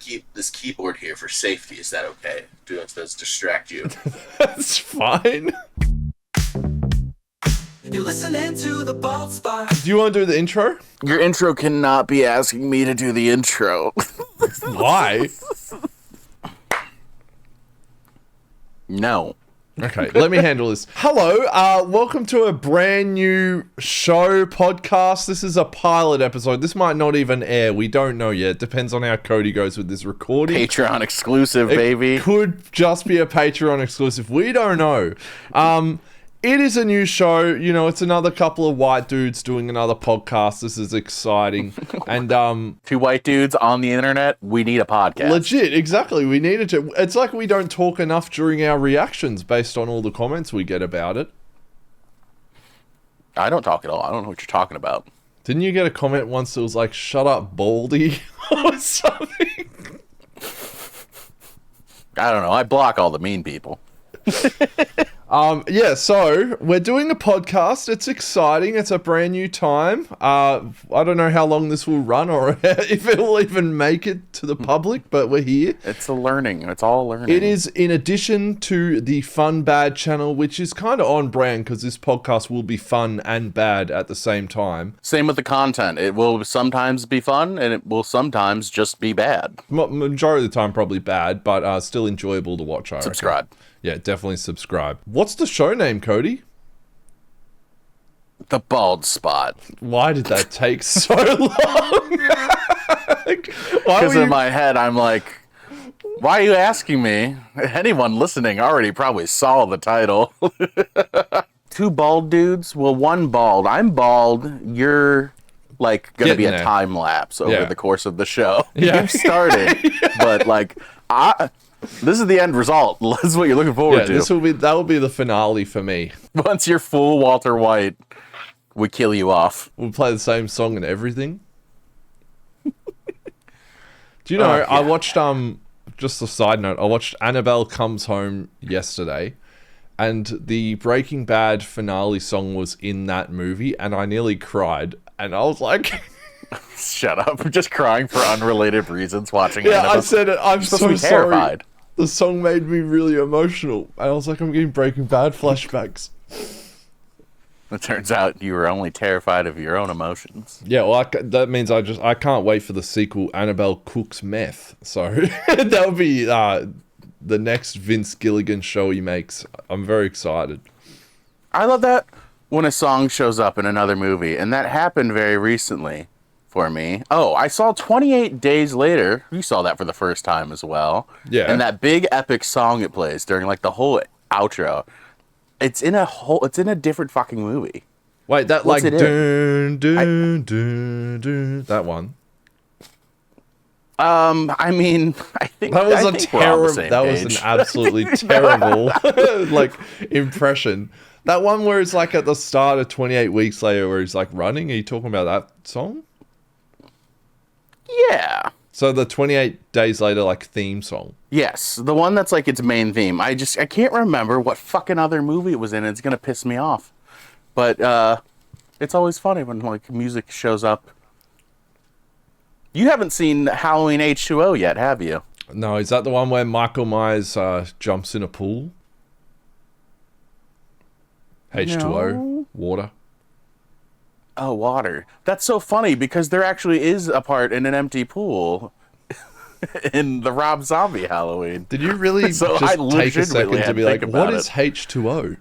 keep this keyboard here for safety. Is that okay? Does distract you? That's fine. You're listening to the Bald Spot. Do you want to do the intro? Your intro cannot be asking me to do the intro. Why? No. Okay, let me handle this. Hello, welcome to a brand new show podcast. This is a pilot episode. This might not even air. We don't know yet. Depends on how Cody goes with this recording. Patreon exclusive, baby. It could just be a Patreon exclusive. We don't know. It is a new show. You know, it's another couple of white dudes doing another podcast. This is exciting. And two white dudes on the internet. We need a podcast. Legit, exactly. We needed to. It's like we don't talk enough during our reactions based on all the comments we get about it. I don't talk at all. I don't know what you're talking about. Didn't you get a comment once that was like, "Shut up, Baldy," or something? I don't know. I block all the mean people. Yeah, so we're doing a podcast. It's exciting. It's a brand new time. I don't know how long this will run or if it will even make it to the public, but we're here. It's a learning. It's all learning. It is in addition to the Fun Bad channel, which is kind of on brand because this podcast will be fun and bad at the same time. Same with the content. It will sometimes be fun and it will sometimes just be bad. Majority of the time probably bad, but still enjoyable to watch. Subscribe. Yeah, definitely subscribe. What's the show name, Cody? The Bald Spot. Why did that take so long? Because in my head, I'm like, why are you asking me? Anyone listening already probably saw the title. Two bald dudes? Well, one bald. I'm bald. You're like going to be a time lapse over the course of the show. Yeah. You've started, but like, this is the end result. This is what you're looking forward to. That will be the finale for me. Once you're full Walter White, we kill you off. We'll play the same song and everything. Do you know, I watched, just a side note, I watched Annabelle Comes Home yesterday, and the Breaking Bad finale song was in that movie, and I nearly cried, and I was like... Shut up. I'm just crying for unrelated reasons watching Annabelle. I said it. I'm so terrified. Sorry. The song made me really emotional. And I was like, I'm getting Breaking Bad flashbacks. It turns out you were only terrified of your own emotions. Yeah, well, that means I can't wait for the sequel, Annabelle Cooks Meth. So that'll be the next Vince Gilligan show he makes. I'm very excited. I love that when a song shows up in another movie, and that happened very recently for me. Oh, I saw 28 Days Later. You saw that for the first time as well. Yeah. And that big epic song it plays during like the whole outro. It's in a different fucking movie. Wait, that What's like dun, that one. I mean, I think that was was an absolutely terrible like impression. That one where it's like at the start of 28 Weeks Later where he's like running. Are you talking about that song? Yeah. So the 28 Days Later like theme song. Yes, the one that's like its main theme. I can't remember what fucking other movie it was in. It's gonna piss me off. But it's always funny when like music shows up. You haven't seen Halloween H2O yet, have you? No, is that the one where Michael Myers jumps in a pool? H2O, no. Water. Oh, water. That's so funny because there actually is a part in an empty pool in the Rob Zombie Halloween. Did you really so just take a second to be like, what is it. H2O?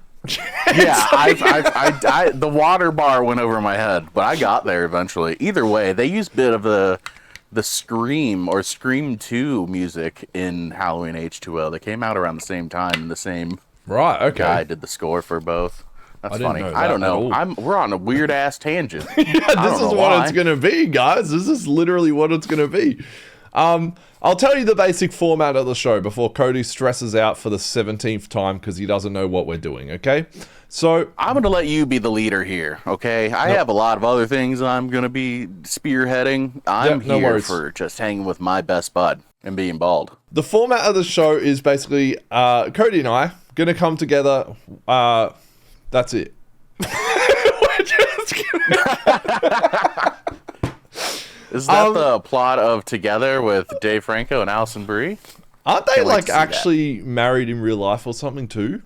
Yeah, I the water bar went over my head, but I got there eventually. Either way, they used a bit of the Scream or Scream 2 music in Halloween H2O. They came out around the same time, and the same guy did the score for both. That's funny. I don't know. We're on a weird ass tangent. Yeah, this is what it's gonna be, guys. This is literally what it's gonna be. I'll tell you the basic format of the show before Cody stresses out for the 17th time because he doesn't know what we're doing, okay? So I'm going to let you be the leader here, okay? I have a lot of other things I'm going to be spearheading. I'm here for just hanging with my best bud and being bald. The format of the show is basically Cody and I going to come together. That's it. We're just Is that the plot of Together with Dave Franco and Alison Brie? Aren't they Can't wait like to see actually married in real life or something too?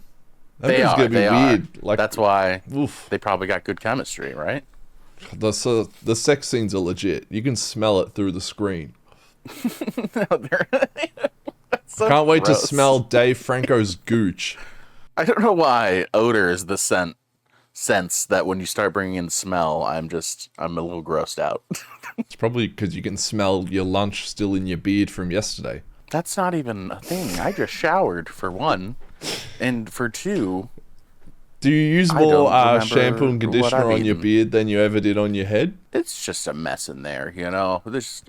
That They thing's are. gonna be They weird. are. Like That's why oof. they probably got good chemistry, right? The sex scenes are legit. You can smell it through the screen. So Can't wait gross. to smell Dave Franco's gooch. I don't know why odor is the sense that when you start bringing in smell, I'm a little grossed out. It's probably because you can smell your lunch still in your beard from yesterday. That's not even a thing. I just showered for one, and for two, Do you use I don't more remember shampoo and what conditioner I've on your eaten. beard than you ever did on your head? it's just a mess in there, you know?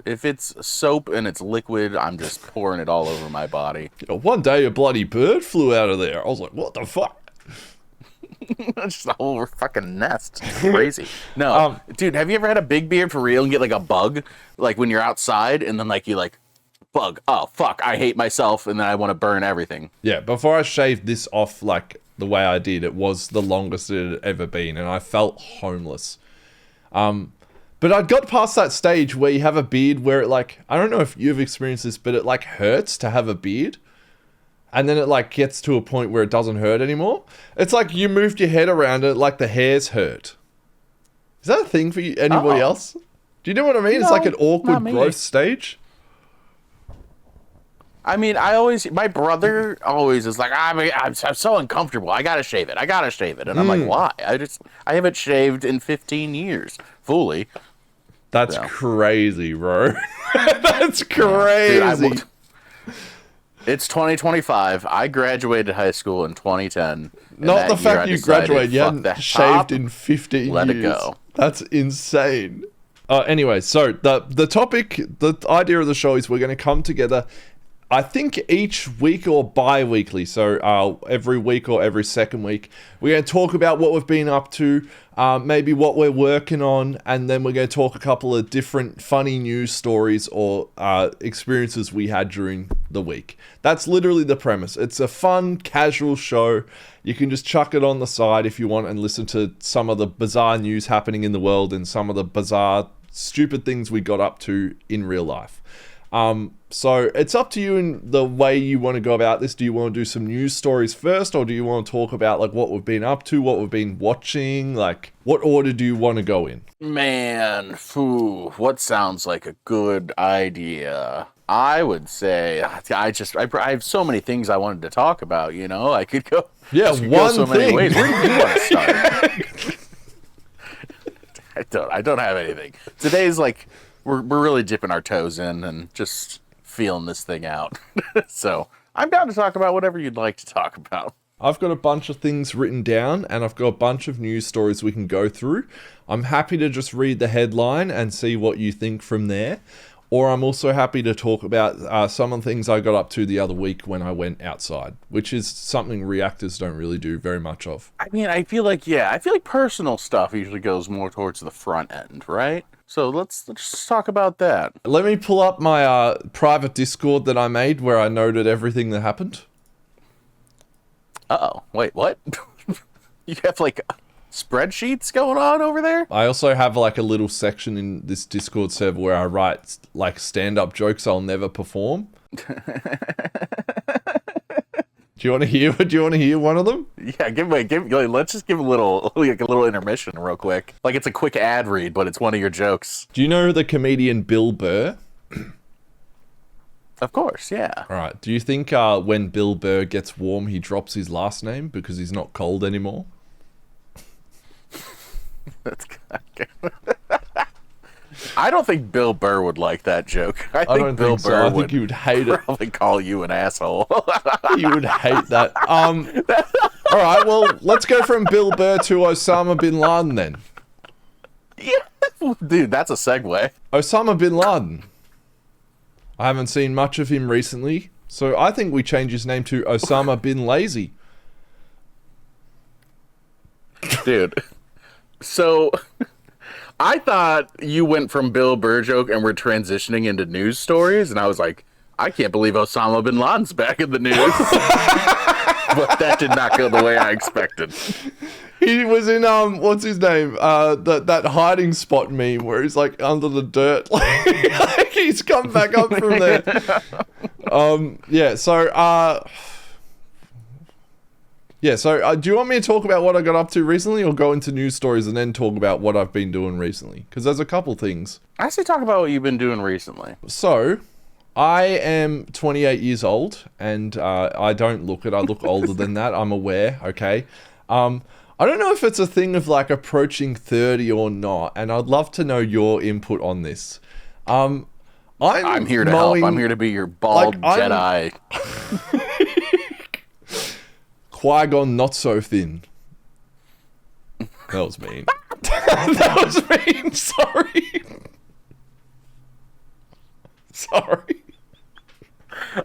If it's soap and it's liquid, I'm just pouring it all over my body. One day a bloody bird flew out of there. I was like, what the fuck? Just a whole fucking nest. It's crazy. No, dude, have you ever had a big beard for real and get like a bug? Like when you're outside and then like you like, bug, oh fuck, I hate myself and then I want to burn everything. Yeah, before I shaved this off like the way I did, it was the longest it had ever been, and I felt homeless. But I'd got past that stage where you have a beard where it like, I don't know if you've experienced this, but it like hurts to have a beard. And then it like gets to a point where it doesn't hurt anymore. It's like you moved your head around it, like the hairs hurt. Is that a thing for you, anybody else? Do you know what I mean? It's like an No, awkward not me. growth stage. I mean, my brother always is like, I'm so uncomfortable. I gotta shave it. And I'm like, why? I haven't shaved in 15 years fully. That's So. crazy, bro. That's Dude, crazy. It's 2025. I graduated high school in 2010. and Not that the year fact I you decided, graduated, you fuck hadn't that shaved top, in 15 let years. it go. That's insane. Anyway, so the topic, the idea of the show is we're going to come together, I think each week or bi-weekly, so every week or every second week, we're going to talk about what we've been up to, maybe what we're working on, and then we're going to talk a couple of different funny news stories or experiences we had during the week. That's literally the premise. It's a fun, casual show. You can just chuck it on the side if you want and listen to some of the bizarre news happening in the world and some of the bizarre, stupid things we got up to in real life. So it's up to you in the way you want to go about this. Do you want to do some news stories first, or do you want to talk about like what we've been up to, what we've been watching? Like, what order do you want to go in? Man, what sounds like a good idea? I would say I have so many things I wanted to talk about. You know, I could go. Yeah, this could go one so many thing. ways. Where do you want to start? I don't have anything. Today's like we're really dipping our toes in and just feeling this thing out. So I'm down to talk about whatever you'd like to talk about. I've got a bunch of things written down and I've got a bunch of news stories we can go through. I'm happy to just read the headline and see what you think from there. Or I'm also happy to talk about some of the things I got up to the other week when I went outside, which is something reactors don't really do very much of. I mean, I feel like personal stuff usually goes more towards the front end, right? So let's just talk about that. Let me pull up my private Discord that I made where I noted everything that happened. Uh-oh. Wait, what? You have like spreadsheets going on over there? I also have like a little section in this Discord server where I write like stand-up jokes I'll never perform. Do you want to hear? Do you want to hear one of them? Yeah, let's just give a little intermission real quick. Like it's a quick ad read, but it's one of your jokes. Do you know the comedian Bill Burr? Of course, yeah. All right. Do you think when Bill Burr gets warm, he drops his last name because he's not cold anymore? That's good. I don't think Bill Burr would like that joke. I don't think Bill think so. Burr I think he would hate it. probably call you an asshole. He would hate that. All right. Well, let's go from Bill Burr to Osama bin Laden then. Yeah. Dude, that's a segue. Osama bin Laden. I haven't seen much of him recently, so I think we change his name to Osama bin Lazy. Dude. So I thought you went from Bill Burr joke and we're transitioning into news stories, and I was like, I can't believe Osama bin Laden's back in the news. But that did not go the way I expected. He was in what's his name? That hiding spot meme where he's like under the dirt. Like he's come back up from there. Yeah. So do you want me to talk about what I got up to recently, or go into news stories and then talk about what I've been doing recently? Because there's a couple things. I say talk about what you've been doing recently. So, I am 28 years old, and I don't look it. I look older than that. I'm aware. Okay. I don't know if it's a thing of like approaching 30 or not, and I'd love to know your input on this. I'm here to help. I'm here to be your bald Jedi. Qui-Gon not so thin. That was mean. That was mean. Sorry. Sorry.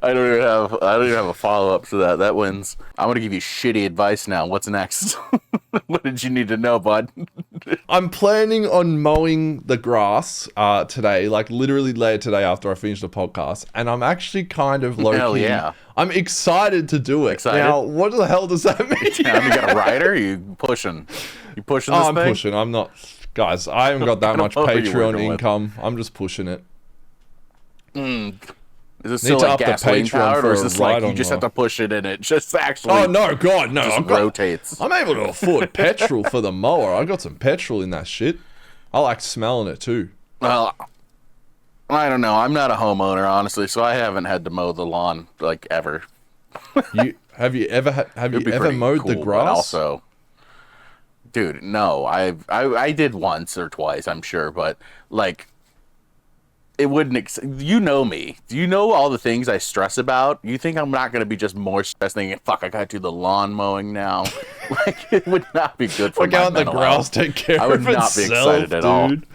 I don't even have a follow up to that. That wins. I'm gonna give you shitty advice now. What's next? What did you need to know, bud? I'm planning on mowing the grass today, like literally later today after I finish the podcast, and I'm actually kind of low-key. Hell yeah. I'm excited to do it. Excited? Now, what the hell does that mean? You got a rider? You pushing? You pushing this I'm thing? pushing. I'm not. Guys, I haven't got that much know who you're Patreon working with. income. I'm just pushing it. Is this Need still to like up the gasoline Patreon powered, for or is a this like ride you on just the- have to push it and it just actually Oh no, God, no! just rotates? I'm able to afford petrol for the mower. I got some petrol in that shit. I like smelling it too. Well, I don't know. I'm not a homeowner, honestly, so I haven't had to mow the lawn like ever. Have you ever It'd be pretty mowed cool, the but grass? also, dude, no. I did once or twice, I'm sure, but like, it wouldn't. You know me. Do you know all the things I stress about? You think I'm not gonna be just more stressed thinking, "Fuck, I gotta do the lawn mowing now." Like, it would not be good for Like my how the mental grass health. take care I would of not be itself, excited at all. dude.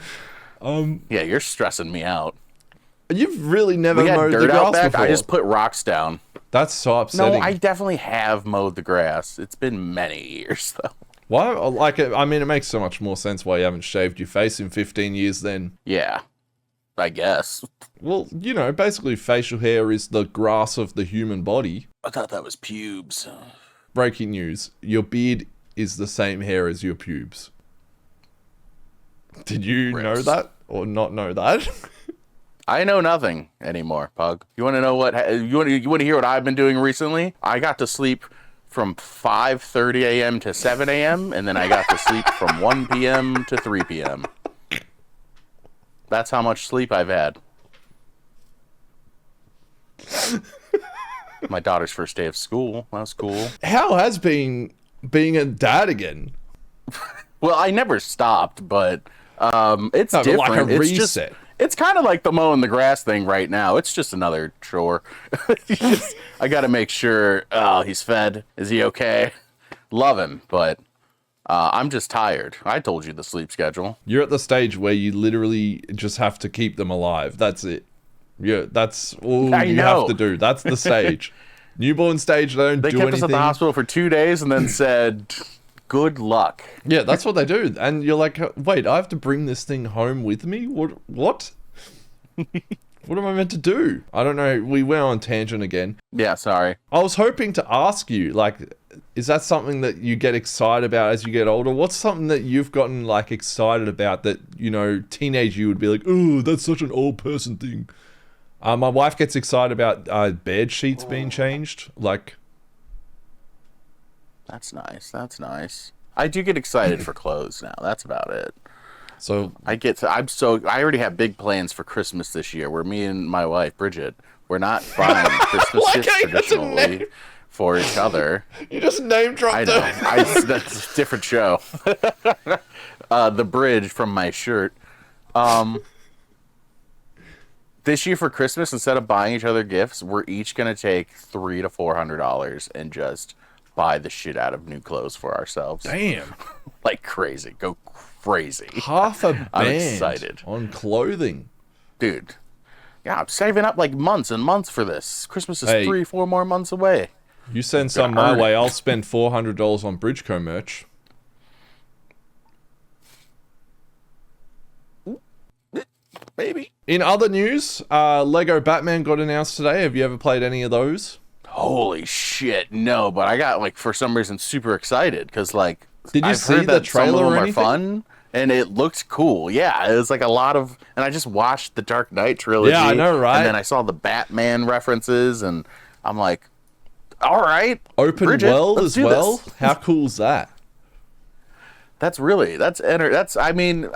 Yeah, you're stressing me out. You've really never We had mowed the dirt out grass back. before. I just put rocks down. That's so upsetting. No, I definitely have mowed the grass. It's been many years though. Why? Like, I mean, it makes so much more sense why you haven't shaved your face in 15 years. Then, Yeah, I guess. well, you know, basically, facial hair is the grass of the human body. I thought that was pubes. Breaking news: your beard is the same hair as your pubes. Did you know Rips. that or not know that? I know nothing anymore, Pug. You want to know what? You want to hear what I've been doing recently? I got to sleep from 5:30 a.m. to 7 a.m. and then I got to sleep from 1 p.m. to 3 p.m. That's how much sleep I've had. My daughter's first day of school. That was cool. How has being a dad again? Well, I never stopped, but it's No, but different. like a it's reset. just, it's kind of like the mowing the grass thing right now. It's just another chore. I got to make sure he's fed. Is he okay? Love him, but I'm just tired. I told you the sleep schedule. You're at the stage where you literally just have to keep them alive. That's it. Yeah, that's all I you know. have to do. That's the stage. Newborn stage, they don't They do kept anything. us at the hospital for 2 days and then said, "Good luck." Yeah, that's what they do. And you're like, wait, I have to bring this thing home with me? What? What am I meant to do? I don't know. We went on tangent again. Yeah, sorry. I was hoping to ask you, like, is that something that you get excited about as you get older? What's something that you've gotten, like, excited about that, you know, teenage you would be like, oh, that's such an old person thing. My wife gets excited about bed sheets being changed. Like, That's nice. That's nice. I do get excited for clothes now. That's about it. so I already have big plans for Christmas this year where me and my wife, Bridget, we're not buying Christmas Like, gifts I got to traditionally for each other. you just name dropped I know. That's a different show. The bridge from my shirt. This year for Christmas, instead of buying each other gifts, we're each gonna take $300 to $400 and just buy the shit out of new clothes for ourselves. Damn. Like crazy. Go crazy. Half a band I'm excited. on clothing. Dude. Yeah, I'm saving up like months and months for this. Christmas is Hey. 3-4 more months away. You send some my earn it. way, I'll spend $400 on BRIDGECO merch. maybe. In other news, Lego Batman got announced today. Have you ever played any of those? Holy shit, no! But I got like for some reason super excited because like Did you I've see heard the that trailer some of or them are anything? fun and it looked cool. Yeah, it was like a lot of, and I just watched the Dark Knight trilogy. Yeah, I know, right? And then I saw the Batman references, and I'm like, all right, Open Bridget, world let's as do well. this. How cool's that? That's I mean,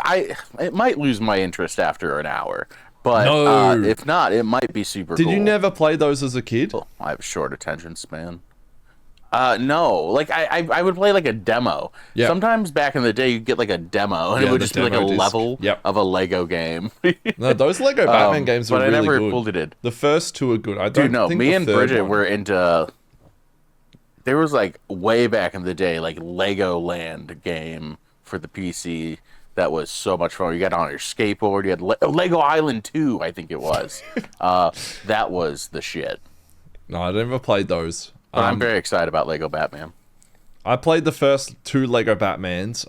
it might lose my interest after an hour, but No. if not, it might be super Did cool. you never play those as a kid? Oh, I have a short attention span. No, like I would play like a demo. Yeah. Sometimes back in the day, you'd get like a demo, and Yeah, it would the just be like a demo disc. level Yep. of a Lego game. No, those Lego Batman games are but really I never good. pulled it in. The first two are good. I don't Dude, no, think me the and third Bridget one. were into. There was like way back in the day, like Lego Land game for the PC that was so much fun. You got on your skateboard. You had Lego Island 2, I think it was. That was the shit. No, I never played those. But I'm very excited about Lego Batman. I played the first two Lego Batmans.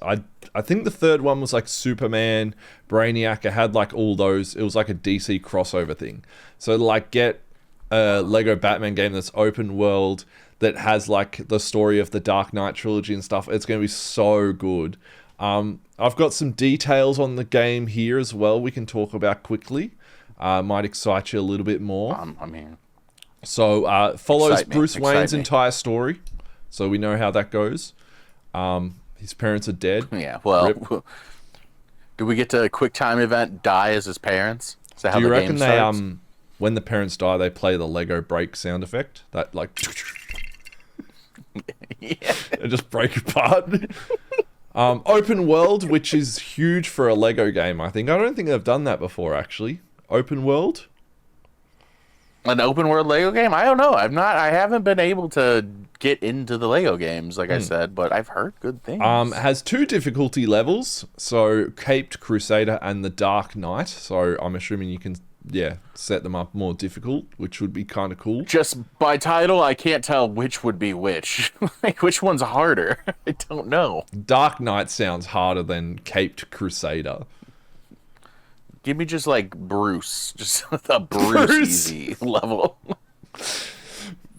I think the third one was like Superman, Brainiac. It had like all those. It was like a DC crossover thing. So like get a Lego Batman game that's open world that has like the story of the Dark Knight trilogy and stuff. It's going to be so good. I've got some details on the game here as well we can talk about quickly. Might excite you a little bit more. I mean, So follows Excite me, Bruce excite Wayne's me. entire story. So we know how that goes. His parents are dead. yeah. Well, Rip. do we get to a quick time event? Die as his parents? Is that how Do you the reckon game they starts? when the parents die they play the Lego break sound effect? That like Yeah. they just break apart. Open world, which is huge for a Lego game, I think. I don't think they've done that before actually. Open world? An open world Lego game? I don't know. I haven't been able to get into the Lego games, like I said, but I've heard good things. Has two difficulty levels, so Caped Crusader and the Dark Knight. So I'm assuming you can, set them up more difficult, which would be kind of cool. Just by title, I can't tell which would be which. Like, which one's harder? I don't know. Dark Knight sounds harder than Caped Crusader. Give me just like Bruce. Just a Bruce easy level.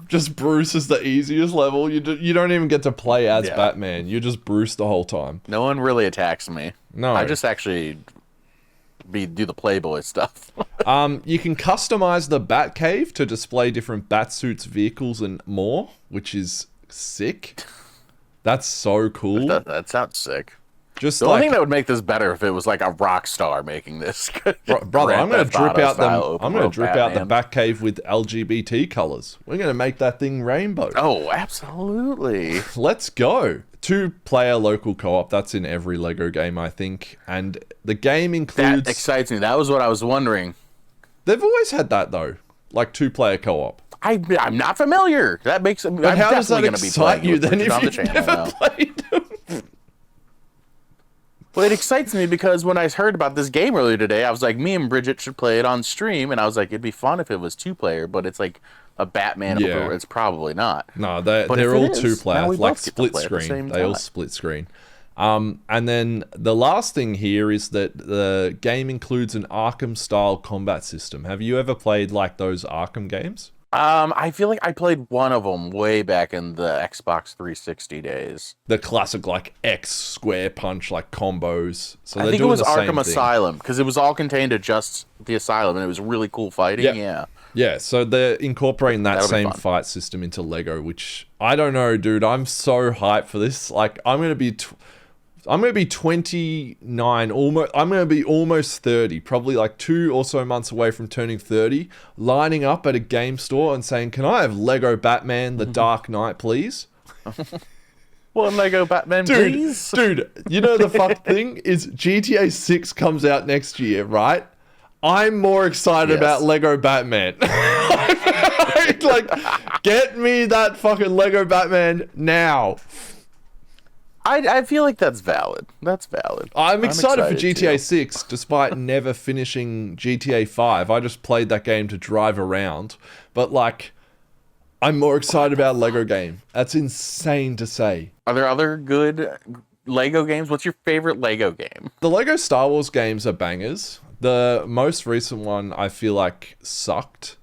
Just Bruce is the easiest level. You don't even get to play as Yeah. Batman. You're just Bruce the whole time. No one really attacks me. No. I just actually do the Playboy stuff. You can customize the Batcave to display different Batsuits, vehicles, and more, which is sick. That's so cool. that sounds sick. Just The only like, thing that would make this better if it was like a rock star making this. brother, I'm going to drip out the Batman. Batcave with LGBT colors. We're going to make that thing rainbow. Oh, absolutely. Let's go. 2-player local co-op. That's in every Lego game, I think. And the game includes... That excites me. That was what I was wondering. They've always had that, though. Like 2-player co-op. I'm not familiar. That makes me. But I'm how does that definitely gonna be excite playing you with then Bridget if on the you've channel never now. played them? Well, it excites me because when I heard about this game earlier today, I was like, me and Bridget should play it on stream, and I was like, it'd be fun if it was 2-player, but it's like a Batman. Yeah. It's probably not. No, But they're if it all is, 2-player, now we like both get to split play at the screen. same They all time. split screen. And then the last thing here is that the game includes an Arkham-style combat system. Have you ever played like those Arkham games? I feel like I played one of them way back in the Xbox 360 days. The classic like X square punch like combos. So I they're think it doing was the same Arkham thing. Asylum because it was all contained to just the Asylum, and it was really cool fighting. Yep. Yeah. Yeah, so they're incorporating that That'll be same fun. fight system into Lego, which I don't know, dude. I'm so hyped for this. Like, I'm gonna be 29, almost. I'm gonna be almost 30, probably like 2 or so months away from turning 30. Lining up at a game store and saying, "Can I have Lego Batman: The Dark Knight, please?" One Lego Batman, please. Dude, you know the fuck thing is GTA 6 comes out next year, right? I'm more excited Yes. about Lego Batman. Like, get me that fucking Lego Batman now. I feel like that's valid. That's valid. I'm excited for excited GTA too. 6, despite never finishing GTA 5. I just played that game to drive around. But, like, I'm more excited about Lego game. That's insane to say. Are there other good Lego games? What's your favorite Lego game? The Lego Star Wars games are bangers. The most recent one I feel like sucked.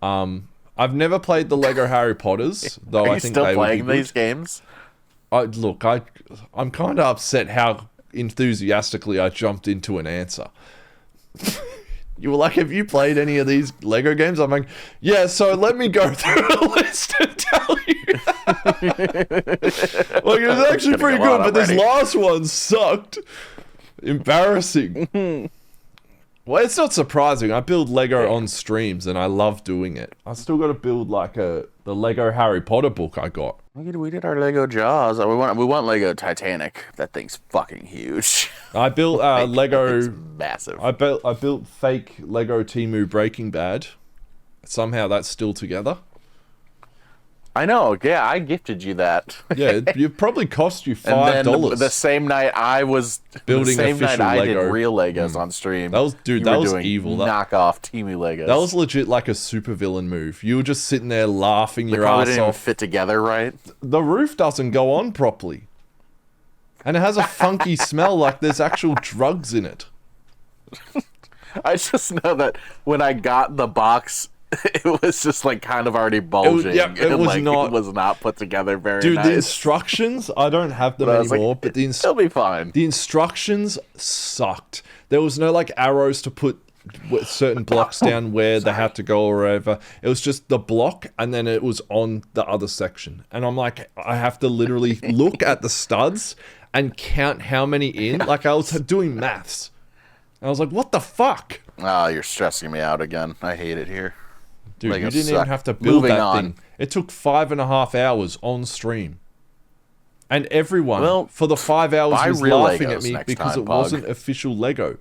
I've never played the Lego Harry Potters, though Are I you think still they playing would be these games? Look, I'm kind of upset how enthusiastically I jumped into an answer. You were like, have you played any of these Lego games? I'm like, yeah, so let me go through a list and tell you. Like, it was actually pretty good, but this last one sucked. Embarrassing. Well, it's not surprising. I build Lego on streams, and I love doing it. I still got to build, like, the Lego Harry Potter book I got. We did our Lego Jaws. We want Lego Titanic. That thing's fucking huge. I built Lego. It's massive. I built fake Lego Temu Breaking Bad. Somehow that's still together. I know. Yeah, I gifted you that. Yeah, it probably cost you And $5. then the same night I was Building the same night official I Lego. did real Legos on stream. That was you that were was doing evil. Knockoff Temu Legos. That was legit like a supervillain move. You were just sitting there laughing they your probably ass didn't even off. fit together right. The roof doesn't go on properly. And it has a funky smell like there's actual drugs in it. I just know that when I got the box, it was just like kind of already bulging. It was not. It was not put together very Dude, nice. the instructions, I don't have them anymore, but it'll be fine. the instructions sucked. There was no like arrows to put certain blocks down where they had to go or wherever. It was just the block and then it was on the other section. And I'm like, I have to literally look at the studs and count how many in. Like I was doing maths. I was like, what the fuck? Oh, you're stressing me out again. I hate it here. Dude, Legos you didn't suck. even have to build Moving that on. thing. It took 5.5 hours on stream. And everyone, for the 5 hours, buy was real laughing Legos at me next because time, it Pug. wasn't official Lego.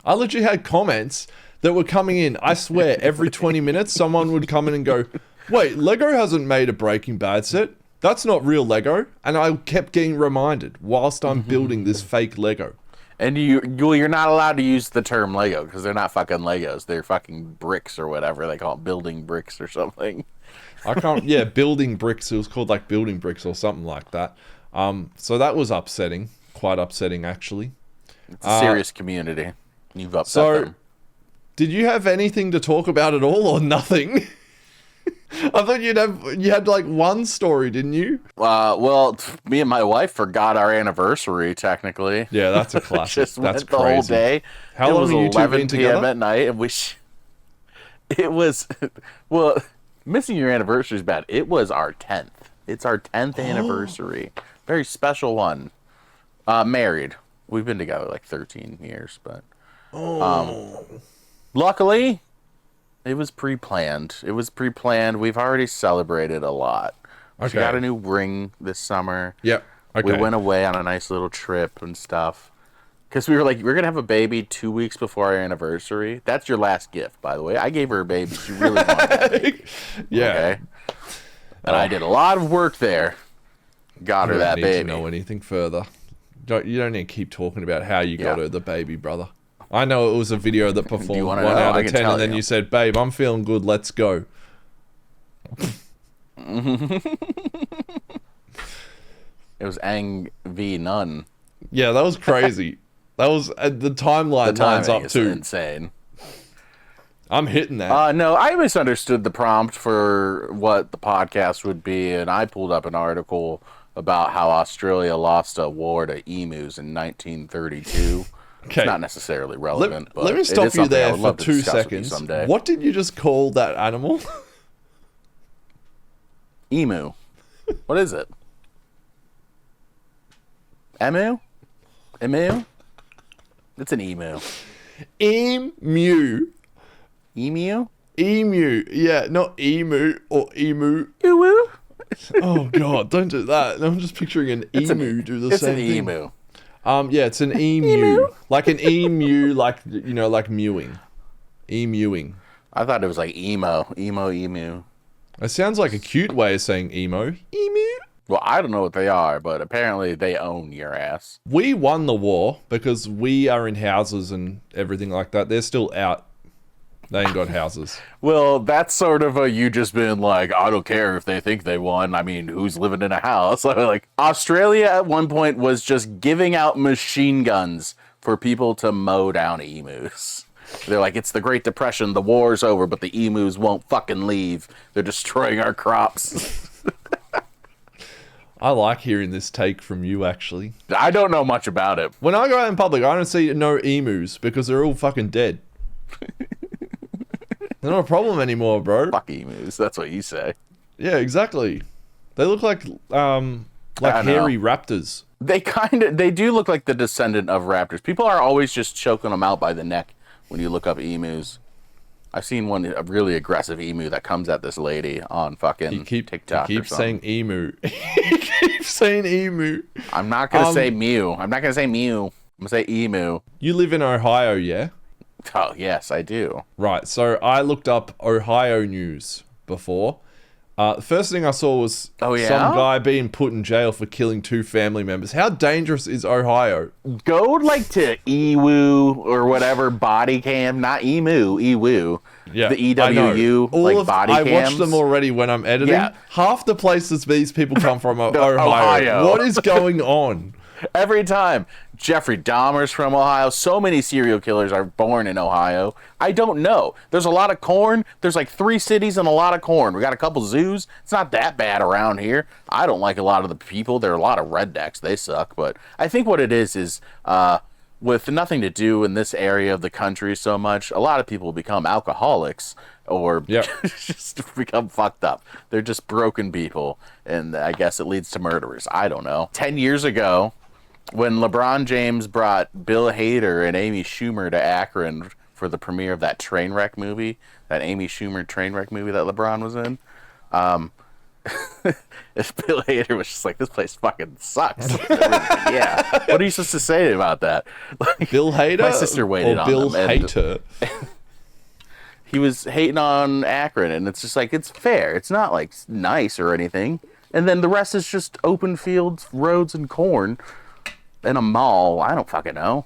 I legit had comments that were coming in. I swear, every 20 minutes, someone would come in and go, wait, Lego hasn't made a Breaking Bad set. That's not real Lego. And I kept getting reminded whilst I'm building this fake Lego. And you're not allowed to use the term Lego because they're not fucking Legos. They're fucking bricks or whatever they call it, building bricks or something. I can't, yeah, building bricks. It was called like building bricks or something like that. So that was upsetting. Quite upsetting, actually. It's a serious community. You've upset them. Did you have anything to talk about at all or nothing? I thought you had like one story, didn't you? Well, me and my wife forgot our anniversary, technically. Yeah, that's a classic. Just That's went the crazy. whole day. How it long was have you two 11 been p.m. together? at night, and it was, well, missing your anniversary is bad. It was our 10th. It's our 10th anniversary. Very special one. Married. We've been together like 13 years, but luckily, it was pre-planned. We've already celebrated a lot. Okay. She got a new ring this summer. Yep. Okay. We went away on a nice little trip and stuff. Because we were like, we're going to have a baby 2 weeks before our anniversary. That's your last gift, by the way. I gave her a baby. She really wanted that baby. Yeah. Okay? And I did a lot of work there. Got her that You don't need baby. to know anything further. You don't need to keep talking about how you got her the baby, brother. I know it was a video that performed 1 wanna know? out I of can 10, tell and then you. you said, babe, I'm feeling good, let's go. It was Ang V None. Yeah, that was crazy. That was the timeline lines up is too. insane. I'm hitting that. No, I misunderstood the prompt for what the podcast would be, and I pulled up an article about how Australia lost a war to emus in 1932. Okay. It's not necessarily relevant. but Let me it stop is you something I there would for love to 2 discuss with you seconds. someday. What did you just call that animal? Emu. What is it? Emu? Emu? It's an emu. Emu. Emu? Emu. Yeah, not emu or emu. Emu? Oh god, don't do that. I'm just picturing an emu do the It's same an thing. emu. Yeah, it's an emu. Like an emu, like, you know, like mewing. Emuing. I thought it was like emo. Emu. It sounds like a cute way of saying emo. Emu. Well, I don't know what they are, but apparently they own your ass. We won the war because we are in houses and everything like that. They're still out, They ain't got houses. Well, that's sort of a you just been like, I don't care if they think they won. I mean, who's living in a house? Like, Australia at one point was just giving out machine guns for people to mow down emus. They're like, it's the Great Depression, the war's over, but the emus won't fucking leave. They're destroying our crops. I like hearing this take from you, actually. I don't know much about it. When I go out in public, I don't see no emus because they're all fucking dead. They're not a problem anymore, bro. Fuck emus, that's what you say. Yeah, exactly. They look like hairy raptors. They do look like the descendant of raptors. People are always just choking them out by the neck when you look up emus. I've seen a really aggressive emu that comes at this lady on fucking TikTok. He keeps saying emu. He keeps saying emu. I'm not gonna say mew. I'm not gonna say mew. I'm gonna say emu. You live in Ohio, yeah? Oh yes, I do. Right. So I looked up Ohio news before. The first thing I saw was some guy being put in jail for killing 2 family members. How dangerous is Ohio? Go like to Ewu or whatever body cam, not emu, Ewu. Yeah, the EWU like body cams. I watched them already when I'm editing. Yeah. Half the places these people come from are Ohio. What is going on? Every time. Jeffrey Dahmer's from Ohio. So many serial killers are born in Ohio. I don't know. There's a lot of corn. There's like 3 cities and a lot of corn. We got a couple zoos. It's not that bad around here. I don't like a lot of the people. There are a lot of rednecks. They suck. But I think what it is with nothing to do in this area of the country so much, a lot of people become alcoholics or just become fucked up. They're just broken people. And I guess it leads to murderers. I don't know. 10 years ago, when LeBron James brought Bill Hader and Amy Schumer to Akron for the premiere of that Trainwreck movie, that Amy Schumer Trainwreck movie that LeBron was in, Bill Hader was just like, this place fucking sucks. Yeah. What are you supposed to say about that? Like, Bill Hader? My sister waited on Bill him. Hader? He was hating on Akron, and it's just like, it's fair. It's not like nice or anything. And then the rest is just open fields, roads, and corn. In a mall. I don't fucking know.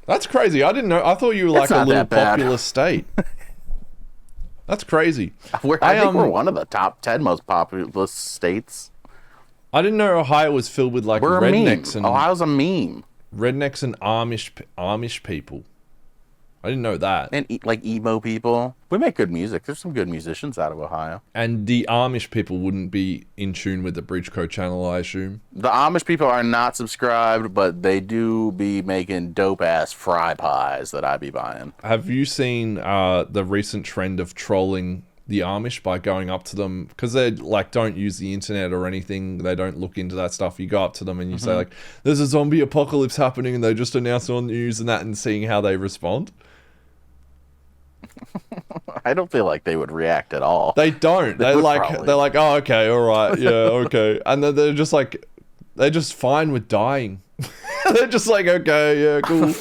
That's crazy. I didn't know. I thought you were like a little populous state. That's crazy. I think we're one of the top 10 most populous states. I didn't know Ohio was filled with like rednecks and Ohio's a meme. Rednecks and Amish people. I didn't know that. And like emo people. We make good music. There's some good musicians out of Ohio. And the Amish people wouldn't be in tune with the BRIDGECO channel, I assume. The Amish people are not subscribed, but they do be making dope-ass fry pies that I be buying. Have you seen the recent trend of trolling the Amish by going up to them? Because they like don't use the internet or anything. They don't look into that stuff. You go up to them and you say like, there's a zombie apocalypse happening and they just announced it on the news and that, and seeing how they respond. I don't feel like they would react at all. They don't. They're like, oh, okay, all right, yeah, okay. And then they're just like, they're just fine with dying. They're just like, okay, yeah, cool.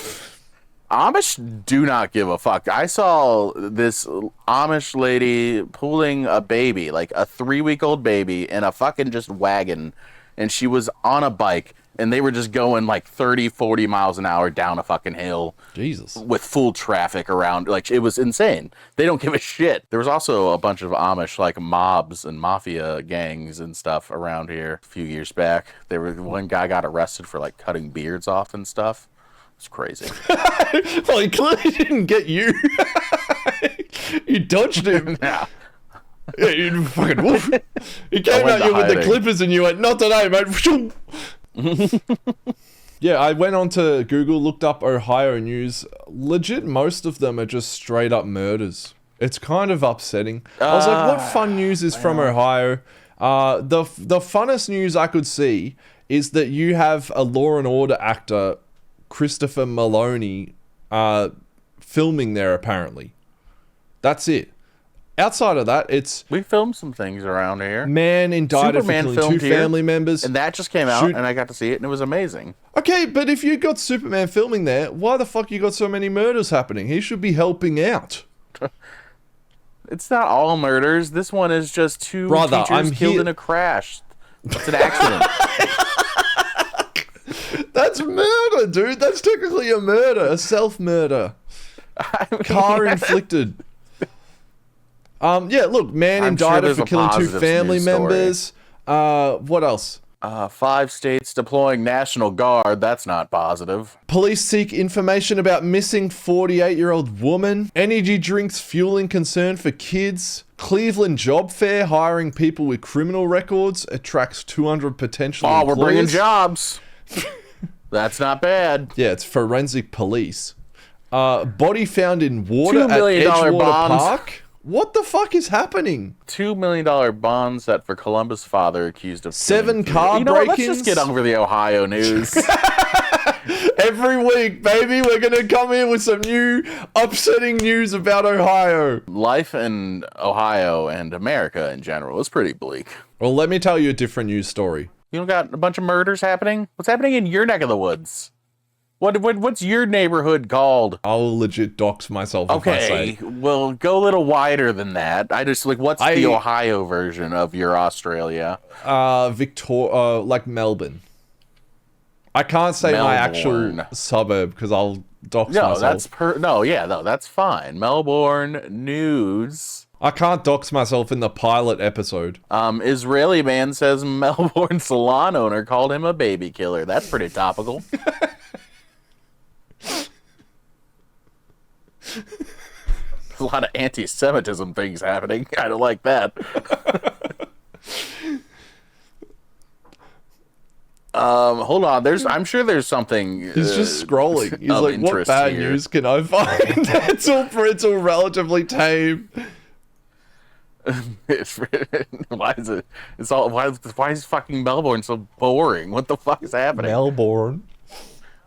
Amish do not give a fuck. I saw this Amish lady pulling a baby, like a 3-week-old baby, in a fucking just wagon, and she was on a bike. And they were just going like 30, 40 miles an hour down a fucking hill. Jesus. With full traffic around. Like, it was insane. They don't give a shit. There was also a bunch of Amish, like, mobs and mafia gangs and stuff around here a few years back. One guy got arrested for, like, cutting beards off and stuff. It's crazy. Well, he clearly didn't get you. You dodged him. Yeah. Yeah, you fucking woof. He came at you with the clippers and you went, not today, mate. Yeah, I went onto Google, looked up Ohio news. Legit, most of them are just straight up murders. It's kind of upsetting. I was like, what fun news is from Ohio? The funnest news I could see is that you have a Law and Order actor, Christopher Maloney, filming there apparently. That's it. Outside of that, we filmed some things around here. Man indicted for killing 2 family members. And that just came out, and I got to see it, and it was amazing. Okay, but if you got Superman filming there, why the fuck you got so many murders happening? He should be helping out. It's not all murders. This one is just 2 teachers killed in a crash. It's an accident. That's murder, dude. That's technically a murder. A self-murder. Car inflicted. Yeah, look, man I'm sure indicted there's for a killing 2 positive family news story. members. What else? 5 states deploying National Guard. That's not positive. Police seek information about missing 48-year-old woman. Energy drinks fueling concern for kids. Cleveland job fair hiring people with criminal records. Attracts 200 potential employers. We're bringing jobs. That's not bad. Yeah, it's forensic police. Body found in water $2 at million Edgewater bonds. Park. What the fuck is happening? $2 million bond set for Columbus father accused of 7 killing 3. car You know what? Let's break-ins? just get over the Ohio news. Every week, baby, we're gonna come in with some new upsetting news about Ohio. Life in Ohio and America in general is pretty bleak. Well, let me tell you a different news story. You don't got a bunch of murders happening? What's happening in your neck of the woods? What's your neighborhood called? I'll legit dox myself if I Okay, say. well, go a little wider than that. I just, like, what's the Ohio version of your Australia? Like Melbourne. I can't say my actual Melbourne. suburb because I'll dox No, myself. that's fine. Melbourne news. I can't dox myself in the pilot episode. Israeli man says Melbourne salon owner called him a baby killer. That's pretty topical. A lot of anti-Semitism things happening. I don't like that. Hold on. I'm sure there's something. He's just scrolling. He's of like, what interest bad here. news can I find? it's all relatively tame. Why is it? It's all. Why is fucking Melbourne so boring? What the fuck is happening?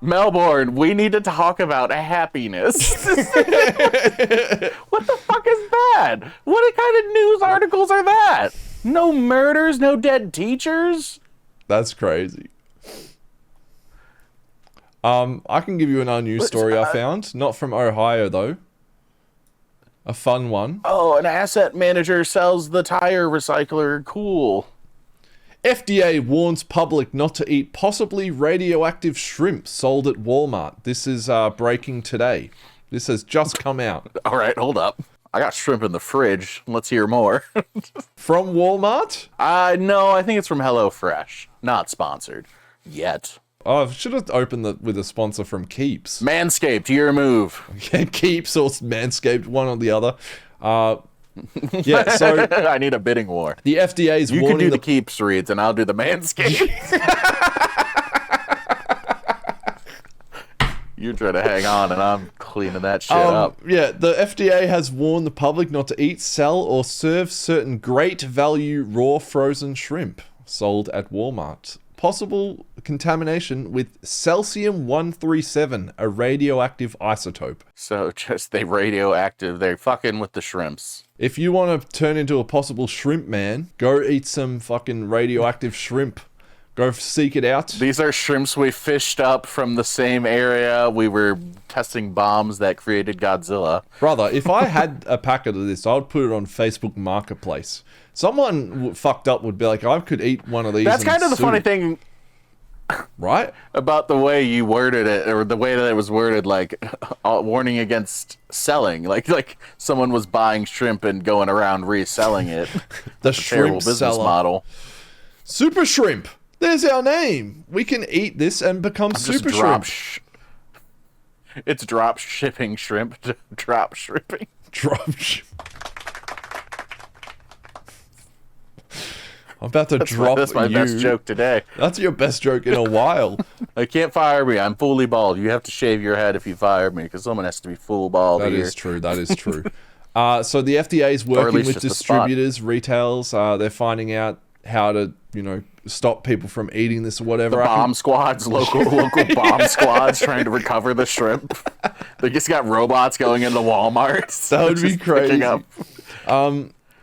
Melbourne, we need to talk about happiness. What the fuck is that? What kind of news articles are that? No murders, no dead teachers? That's crazy. I can give you another news story I found. Not from Ohio, though. A fun one. Oh, an asset manager sells the tire recycler. Cool. FDA warns public not to eat possibly radioactive shrimp sold at Walmart. This is breaking today. This has just come out. All right, hold up. I got shrimp in the fridge. Let's hear more. From Walmart? No, I think it's from HelloFresh. Not sponsored. Yet. Oh, I should have opened with a sponsor from Keeps. Manscaped, your move. Keeps or Manscaped, one or the other. Yeah, so I need a bidding war. the FDA is You can warning do the Keeps reads, and I'll do the Manscaped. You're trying to hang on, and I'm cleaning that shit up. Yeah, the FDA has warned the public not to eat, sell, or serve certain great value raw frozen shrimp sold at Walmart. Possible contamination with cesium-137, a radioactive isotope. So just they radioactive. They're fucking with the shrimps. If you want to turn into a possible shrimp man, go eat some fucking radioactive shrimp. Go seek it out. These are shrimps we fished up from the same area we were testing bombs that created Godzilla. Brother, if I had a packet of this, I would put it on Facebook Marketplace. Someone fucked up would be like, I could eat one of these. That's kind of the funny thing right? about the way you worded it, or the way that it was worded, like warning against selling. Like someone was buying shrimp and going around reselling it. The Terrible shrimp business seller. model. Super Shrimp. There's our name. We can eat this and become Super Shrimp. It's drop shipping shrimp. Drop shipping. Drop shrimp. I'm about to drop That's my you. best joke today. That's your best joke in a while. They can't fire me. I'm fully bald. You have to shave your head if you fire me, because someone has to be full bald That here. is true. That is true. So the FDA is at working least with just a spot. distributors, retails. They're finding out how to, stop people from eating this or whatever. Bomb squads, local bomb squads trying to recover the shrimp. They just got robots going into Walmart. That would be just picking crazy. up.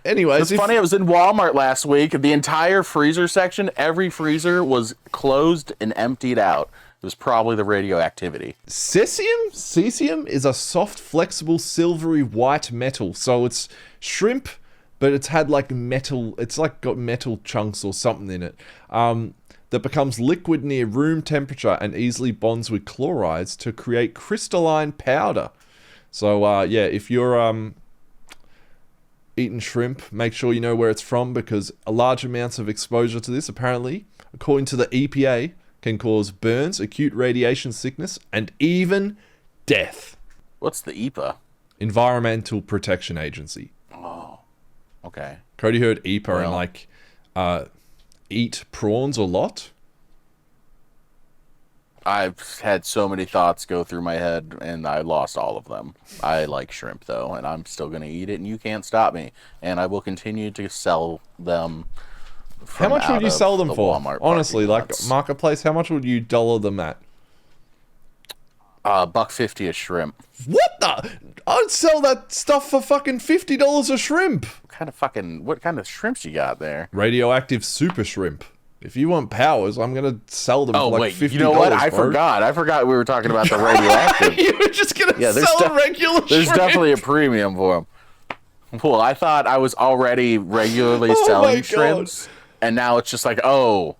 Anyways, It's funny, I was in Walmart last week. The entire freezer section, every freezer was closed and emptied out. It was probably the radioactivity. Cesium is a soft, flexible, silvery white metal. So it's shrimp, but it's had like metal. It's like got metal chunks or something in it. That becomes liquid near room temperature and easily bonds with chlorides to create crystalline powder. So yeah, if you're eaten shrimp, make sure you know where it's from, because large amounts of exposure to this, apparently, according to the EPA, can cause burns, acute radiation sickness, and even death. What's the EPA? Environmental Protection Agency. Oh, okay. Cody heard EPA Well. and like eat prawns a lot. I've had so many thoughts go through my head, and I lost all of them. I like shrimp, though, and I'm still going to eat it, and you can't stop me. And I will continue to sell them. How much would you sell them the for? Walmart Honestly, parking like lots. marketplace, how much would you dollar them at? $1.50 a shrimp. What the? I'd sell that stuff for fucking $50 a shrimp. What kind of shrimps you got there? Radioactive super shrimp. If you want powers, I'm gonna sell them Oh for like wait, $50. you know what? I bro. forgot we were talking about the radioactive. You were just gonna sell regular There's shrimp. definitely a premium for them. Well, I thought I was already regularly Oh my selling God. shrimps, and now it's just like, oh,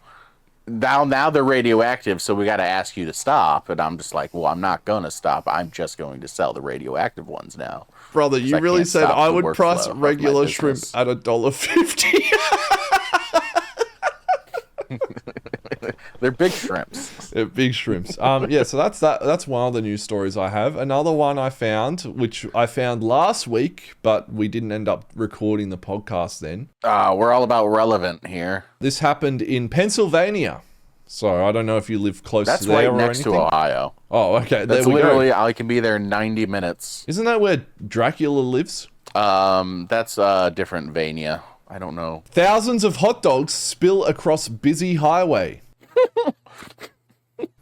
now they're radioactive, so we got to ask you to stop. And I'm just like, well, I'm not gonna stop. I'm just going to sell the radioactive ones now. Brother, you I really can't said stop I the would price workflow of regular my shrimp business. at $1.50. They're big shrimps. They're big shrimps. Yeah, so that's one of the news stories I have. Another one I found, which I found last week, but we didn't end up recording the podcast then. We're all about relevant here. This happened in Pennsylvania. So I don't know if you live close That's to there right or next anything. to Ohio. Oh, okay. That's there we literally, go. I can be there in 90 minutes. Isn't that where Dracula lives? That's different Vania. I don't know. Thousands of hot dogs spill across busy highway.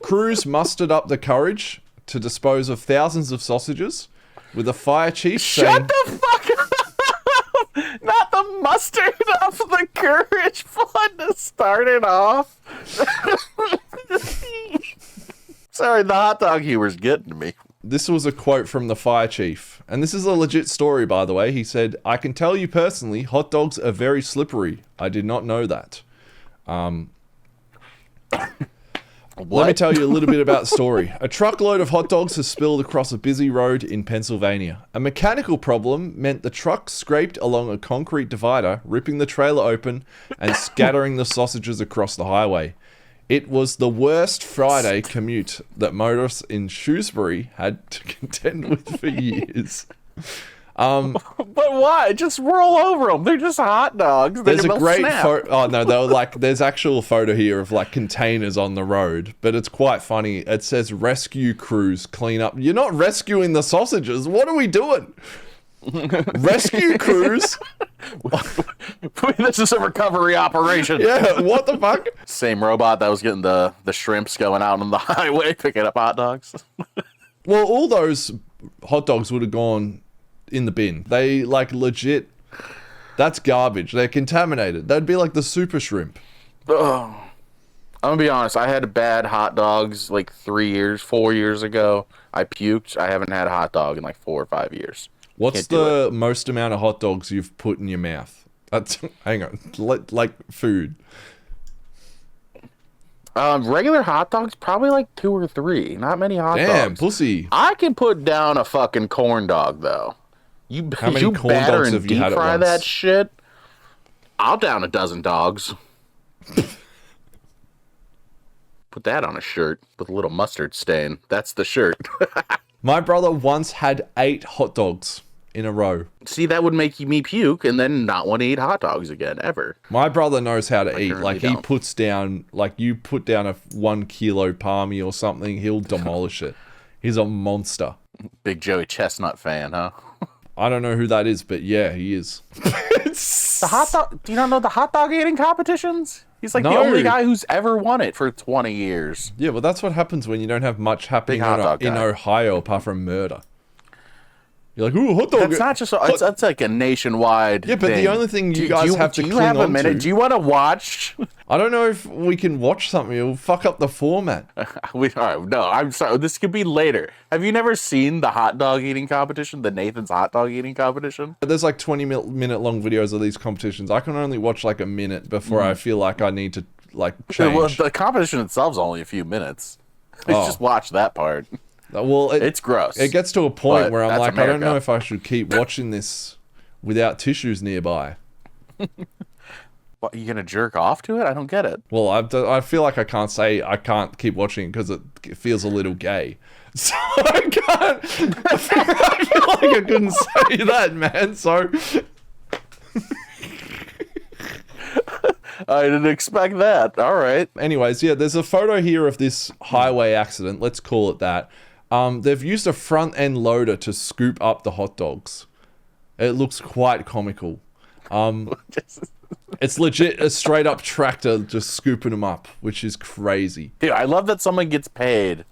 Crews mustered up the courage to dispose of thousands of sausages, with a fire chief saying... Shut the fuck up! Not the mustard of the courage fund to start it off. Sorry, the hot dog humor's getting to me. This was a quote from the fire chief. And this is a legit story, by the way. He said, "I can tell you personally, hot dogs are very slippery. I did not know that." Let me tell you a little bit about the story. A truckload of hot dogs has spilled across a busy road in Pennsylvania. A mechanical problem meant the truck scraped along a concrete divider, ripping the trailer open and scattering the sausages across the highway. It was the worst Friday commute that motorists in Shrewsbury had to contend with for years. But why? Just roll over them. They're just hot dogs. There's a They'll great snap. photo. Oh no, they were like, there's actual photo here of like containers on the road, but it's quite funny. It says rescue crews clean up. You're not rescuing the sausages. What are we doing? Rescue crews? This is a recovery operation. Yeah, what the fuck? Same robot that was getting the shrimps going out on the highway picking up hot dogs. Well, all those hot dogs would have gone in the bin. They like legit. That's garbage. They're contaminated. That'd be like the super shrimp. I'm gonna be honest. I had bad hot dogs like 4 years ago. I puked. I haven't had a hot dog in like 4 or 5 years. What's Can't do the most amount of hot dogs you've put in your mouth? That's hang on, like food. Regular hot dogs, probably like 2 or 3. Not many hot Damn, dogs. pussy. I can put down a fucking corn dog though. You How many you corn batter dogs and have you deep had at fry once? that shit. I'll down a dozen dogs. Put that on a shirt with a little mustard stain. That's the shirt. My brother once had 8 hot dogs in a row. See, that would make me puke and then not want to eat hot dogs again, ever. My brother knows how to eat. currently Like he don't. puts down, like you put down a 1 kilo palmy or something, he'll demolish it. He's a monster. Big Joey Chestnut fan, huh? I don't know who that is, but yeah, he is. The hot dog. Do you not know the hot dog eating competitions? He's like the No. only guy who's ever won it for 20 years. Yeah, but that's what happens when you don't have much happening Big hot dog in guy. Ohio apart from murder. You're like, ooh, hot dog. That's not just. That's like a nationwide. Yeah, but the thing. only thing you guys have to do you cling have a on minute? to- Do you want to watch? I don't know if we can watch something. It'll fuck up the format. All right, no, I'm sorry. This could be later. Have you never seen the hot dog eating competition? The Nathan's hot dog eating competition? There's like 20-minute long videos of these competitions. I can only watch like a minute before I feel like I need to like change. Well, the competition itself's only a few minutes. Oh. Just watch that part. Well, It's gross. It gets to a point But where I'm that's like, I don't America. know if I should keep watching this without tissues nearby. What, you gonna jerk off to it? I don't get it. Well, I feel like I can't keep watching it because it feels a little gay. So I can't. I feel like I couldn't say that, man. So I didn't expect that. All right. anyways, yeah, there's a photo here of this highway accident. Let's call it that. They've used a front end loader to scoop up the hot dogs. It looks quite comical. It's legit a straight up tractor just scooping them up, which is crazy. Dude, I love that someone gets paid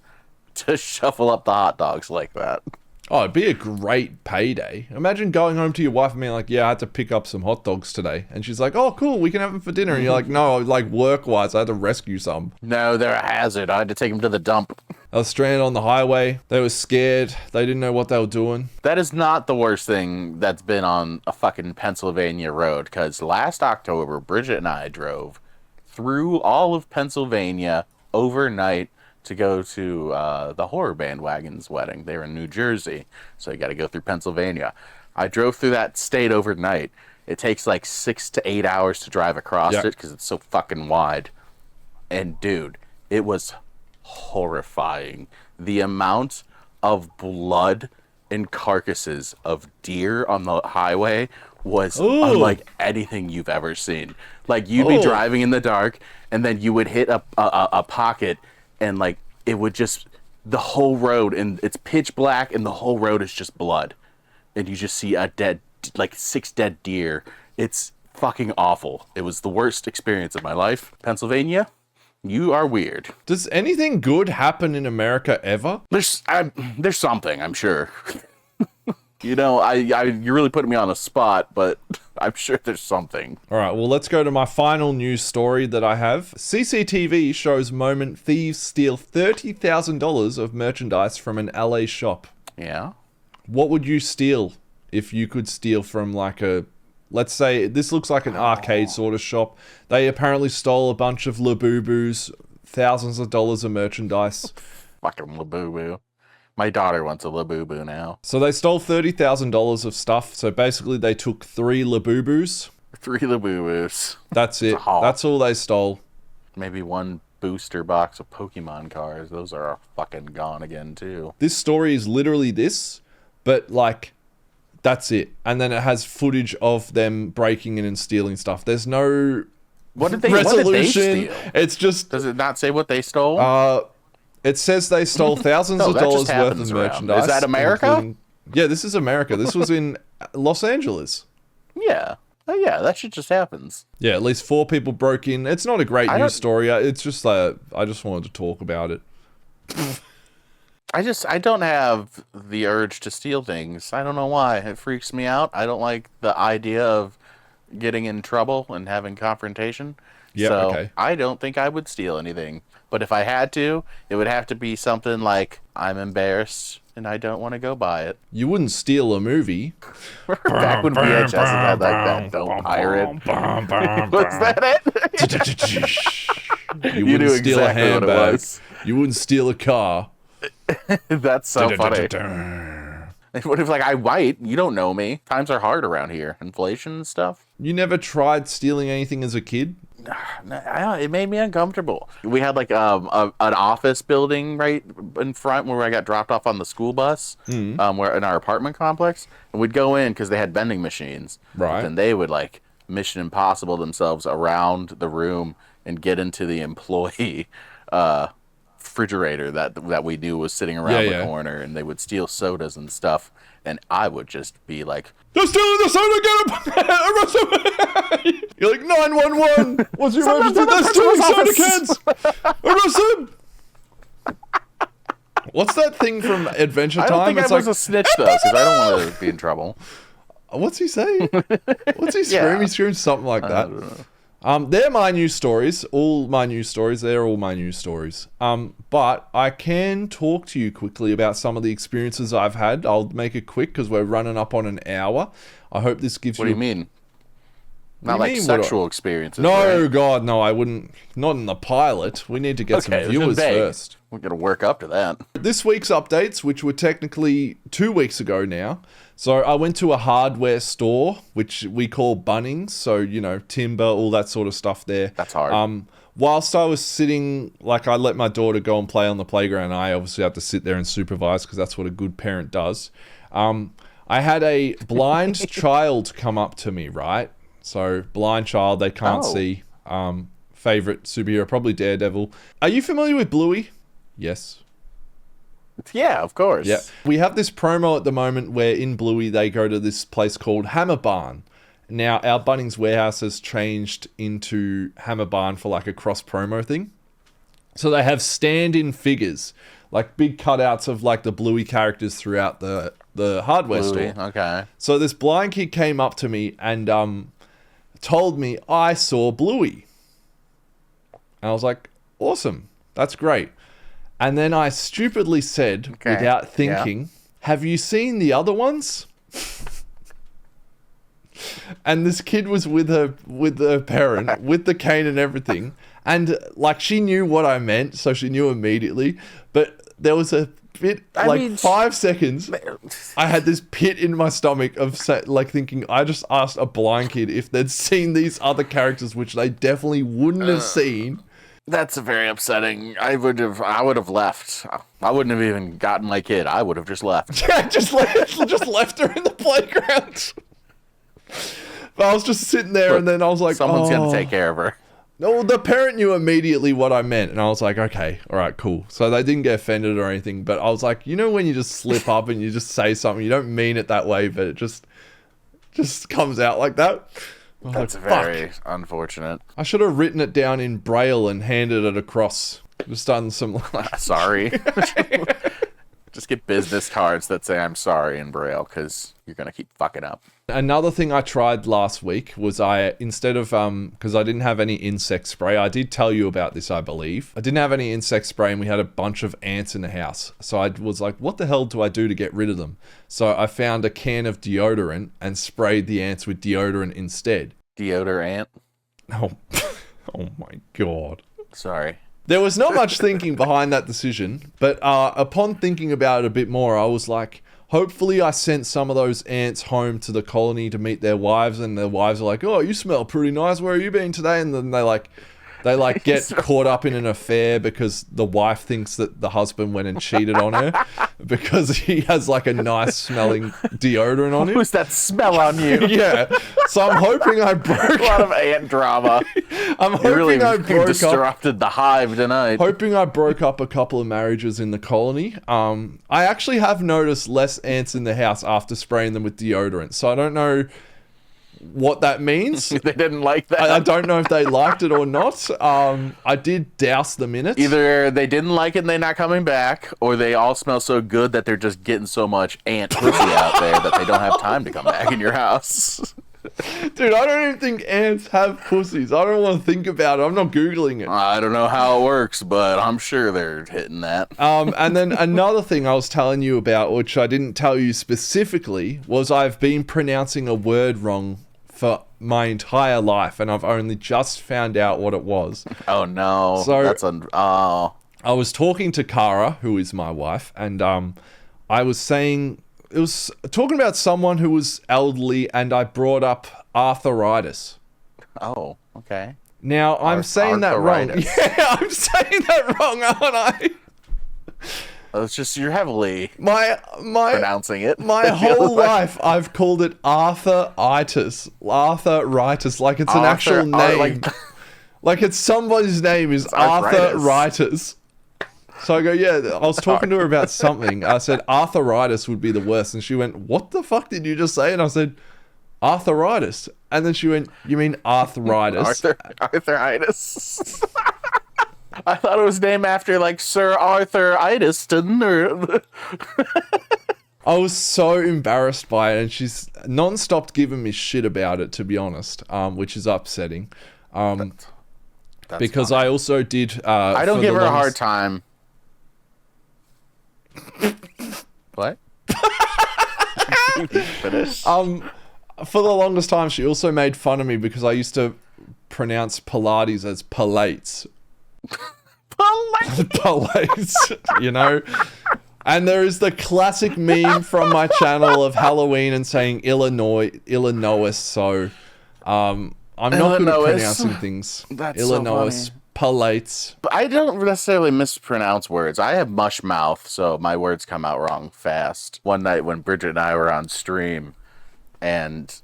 to shuffle up the hot dogs like that. Oh, it'd be a great payday. Imagine going home to your wife and being like, yeah, I had to pick up some hot dogs today. And she's like, oh, cool, we can have them for dinner. And you're like, no, like work-wise, I had to rescue some. No, they're a hazard. I had to take them to the dump. I was stranded on the highway. They were scared. They didn't know what they were doing. That is not the worst thing that's been on a fucking Pennsylvania road, because last October, Bridget and I drove through all of Pennsylvania overnight to go to the Horror Bandwagon's wedding. They were in New Jersey, so you got to go through Pennsylvania. I drove through that state overnight. It takes like 6 to 8 hours to drive across it because it's so fucking wide. And dude, it was horrifying. The amount of blood and carcasses of deer on the highway was unlike anything you've ever seen. Like, you'd be driving in the dark, and then you would hit a pocket, and like it would just, the whole road, and it's pitch black, and the whole road is just blood, and you just see a dead, like 6 dead deer. It's fucking awful. It was the worst experience of my life. Pennsylvania, you are weird. Does anything good happen in America ever? There's something, I'm sure. You know, you're really putting me on the spot, but I'm sure there's something. All right, well, let's go to my final news story that I have. CCTV shows moment thieves steal $30,000 of merchandise from an LA shop. Yeah? What would you steal if you could steal from like a... Let's say this looks like an arcade sort of shop. They apparently stole a bunch of Labubu's, thousands of dollars of merchandise. Fucking Labubu. My daughter wants a Labubu now. So they stole $30,000 of stuff. So basically they took 3 Labubus. 3 Labubus. That's it. That's all they stole. Maybe 1 booster box of Pokemon cards. Those are fucking gone again too. This story is literally this, but like, that's it. And then it has footage of them breaking in and stealing stuff. There's no resolution. What did they steal? It's just... Does it not say what they stole? It says they stole thousands of dollars worth of merchandise. Is that America? Yeah, this is America. This was in Los Angeles. Yeah. Oh, yeah, that shit just happens. Yeah, at least 4 people broke in. It's not a great news story. It's just like, I just wanted to talk about it. I don't have the urge to steal things. I don't know why. It freaks me out. I don't like the idea of getting in trouble and having confrontation. Yeah, so okay. I don't think I would steal anything. But if I had to, it would have to be something like, I'm embarrassed and I don't want to go buy it. You wouldn't steal a movie. Back when VHS had like that, don't pirate. Was that it? You wouldn't steal a handbag. You wouldn't steal a car. That's so funny. What if, like, I white? You don't know me. Times are hard around here. Inflation and stuff. You never tried stealing anything as a kid? It made me uncomfortable. We had like an office building right in front where I got dropped off on the school bus, where in our apartment complex, and we'd go in because they had vending machines. Right. And they would like Mission Impossible themselves around the room and get into the employee refrigerator that we knew was sitting around the corner, and they would steal sodas and stuff, and I would just be like, "They're stealing the soda! Get them!" You're like, 911. What's your emergency? They're stealing soda cans. Arrest them! What's that thing from Adventure Time? I don't think it's I was a snitch though, because I don't want to be in trouble. What's he say? What's he scream? Yeah. He screams something like that. I don't know. They're my news stories. All my news stories. They're all my news stories. But I can talk to you quickly about some of the experiences I've had. I'll make it quick because we're running up on an hour. I hope this gives What do you mean? Not do you like mean, sexual experiences. No, right? God, no, I wouldn't. Not in the pilot. We need to get some Okay, viewers first. We're gonna work up to that. This week's updates, which were technically 2 weeks ago now. So I went to a hardware store, which we call Bunnings. So, you know, timber, all that sort of stuff there. That's hard. Whilst I was sitting, like I let my daughter go and play on the playground. I obviously have to sit there and supervise because that's what a good parent does. I had a blind child come up to me, right? So blind child, they can't see. Favorite superhero, probably Daredevil. Are you familiar with Bluey? Yes. Yeah, of course. Yeah. We have this promo at the moment where in Bluey they go to this place called Hammer Barn. Now our Bunnings warehouse has changed into Hammer Barn for like a cross promo thing. So they have stand-in figures, like big cutouts of like the Bluey characters throughout the hardware Bluey, store. okay. So this blind kid came up to me and told me I saw Bluey. And I was like, awesome. That's great. And then I stupidly said, without thinking, have you seen the other ones? And this kid was with her parent, with the cane and everything. And like she knew what I meant, so she knew immediately. But there was a bit, 5 seconds, I had this pit in my stomach of like thinking, I just asked a blind kid if they'd seen these other characters, which they definitely wouldn't have seen. That's very upsetting. I would have left. I wouldn't have even gotten my kid. I would have just left. Yeah, just left her in the playground. But I was just sitting there, Look, and then I was like, someone's gonna take care of her. No, the parent knew immediately what I meant, and I was like, okay, all right, cool. So they didn't get offended or anything, but I was like, you know when you just slip up and you just say something, you don't mean it that way, but it just comes out like that. That's like, very unfortunate. I should have written it down in Braille and handed it across. Just done some... Sorry. Just get business cards that say I'm sorry in Braille, because you're going to keep fucking up. Another thing I tried last week was instead of, because I didn't have any insect spray, I did tell you about this, I believe. I didn't have any insect spray and we had a bunch of ants in the house. So I was like, what the hell do I do to get rid of them? So I found a can of deodorant and sprayed the ants with deodorant instead. Deodorant? Oh, oh my God. Sorry. There was not much thinking behind that decision, but upon thinking about it a bit more, I was like, hopefully I sent some of those ants home to the colony to meet their wives, and their wives are like, oh, you smell pretty nice, where have you been today? And then they get caught up in an affair because the wife thinks that the husband went and cheated on her because he has like a nice smelling deodorant on him. Who's that smell on you? Yeah. So I'm hoping I broke A lot of ant drama. I'm hoping I broke disrupted the hive tonight. Hoping I broke up a couple of marriages in the colony. I actually have noticed less ants in the house after spraying them with deodorant. So I don't know what that means. They didn't like that. I don't know if they liked it or not. I did douse them in it. Either they didn't like it and they're not coming back, or they all smell so good that they're just getting so much ant pussy out there that they don't have time to come back in your house. Dude, I don't even think ants have pussies. I don't want to think about it. I'm not Googling it. I don't know how it works, but I'm sure they're hitting that. And then another thing I was telling you about, which I didn't tell you specifically, was I've been pronouncing a word wrong for my entire life, and I've only just found out what it was. Oh no. So I was talking to Kara, who is my wife, and I was saying, it was talking about someone who was elderly, and I brought up arthritis. Oh, okay. Now, I'm saying that wrong. Yeah, I'm saying that wrong, aren't I? It's just you're heavily my pronouncing it. My whole life, I've called it arthritis. Arthritis, like it's an actual name. Like it's somebody's name is arthritis. So I go, yeah, I was talking to her about something. I said, arthritis would be the worst. And she went, what the fuck did you just say? And I said, arthritis. And then she went, you mean arthritis? Arthritis. I thought it was named after like Sir Arthur Idiston or... I was so embarrassed by it, and she's non-stop giving me shit about it, to be honest, which is upsetting. That's because funny. I also did... I don't give her a hard time. What? Finish. For the longest time, she also made fun of me because I used to pronounce Pilates as Pilates. Pilates, you know? And there is the classic meme from my channel of Halloween and saying Illinois, so I'm not good at pronouncing things. That's Illinois, so funny. Pilates. But I don't necessarily mispronounce words. I have mush mouth, so my words come out wrong fast. One night when Bridget and I were on stream, and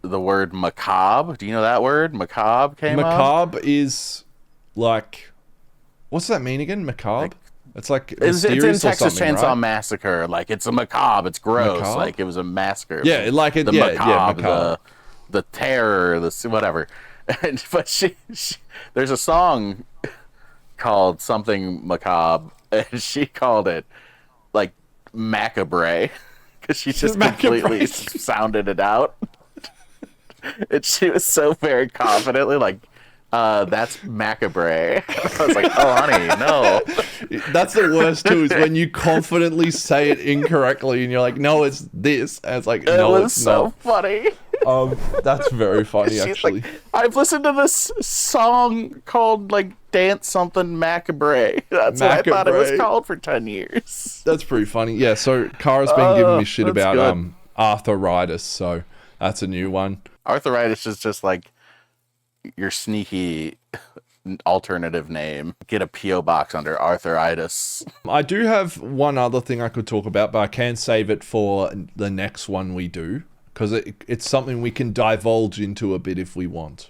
the word macabre, do you know that word? Macabre came up. Macabre is like, what's that mean again? Macabre? It's like It's in mysterious or Texas something, Chainsaw right? Massacre. Like, it's a macabre. It's gross. Macabre? Like, it was a massacre. Yeah, like it. The Yeah, macabre, macabre. the terror, the whatever. But she, there's a song called something macabre, and she called it like macabre because she just completely sounded it out. And she was so very confidently like, that's macabre. I was like, oh, honey, no. That's the worst too, is when you confidently say it incorrectly and you're like, no, it's this. And it's like, no, it was it's so not. funny. That's very funny, She's actually. like, I've listened to this song called like Dance Something Macabre. That's what I thought it was Macabre. called for 10 years. That's pretty funny. Yeah, so Kara's been giving me shit that's about good. arthritis, so that's a new one. Arthritis is just like your sneaky alternative name. Get a P.O. box under arthritis. I do have one other thing I could talk about, but I can save it for the next one we do, because it's something we can divulge into a bit if we want.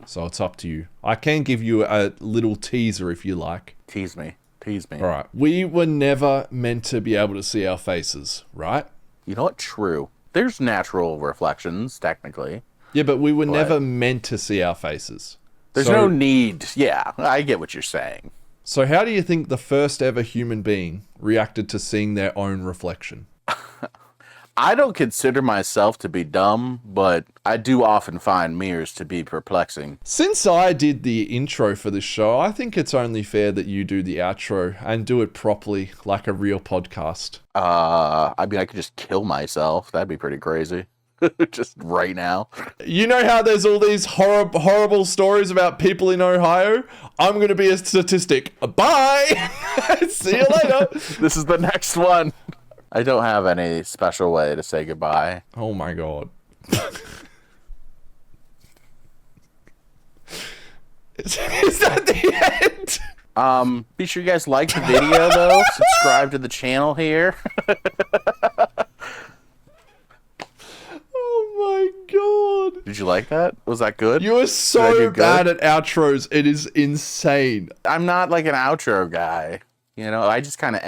So it's up to you. I can give you a little teaser if you like. Tease me. Tease me. All right. We were never meant to be able to see our faces, right? You know what? True. There's natural reflections, technically. Yeah, but we were never meant to see our faces. There's no need. Yeah, I get what you're saying. So how do you think the first ever human being reacted to seeing their own reflection? I don't consider myself to be dumb, but I do often find mirrors to be perplexing. Since I did the intro for this show, I think it's only fair that you do the outro and do it properly, like a real podcast. I mean, I could just kill myself. That'd be pretty crazy. Just right now. You know how there's all these horrible stories about people in Ohio? I'm going to be a statistic. Bye! See you later! This is the next one. I don't have any special way to say goodbye. Oh my god. Is that the end? Be sure you guys like the video, though. Subscribe to the channel here. Oh my god. Did you like that? Was that good? You are Did I so do good? bad at outros. It is insane. I'm not like an outro guy. You know, I just kind of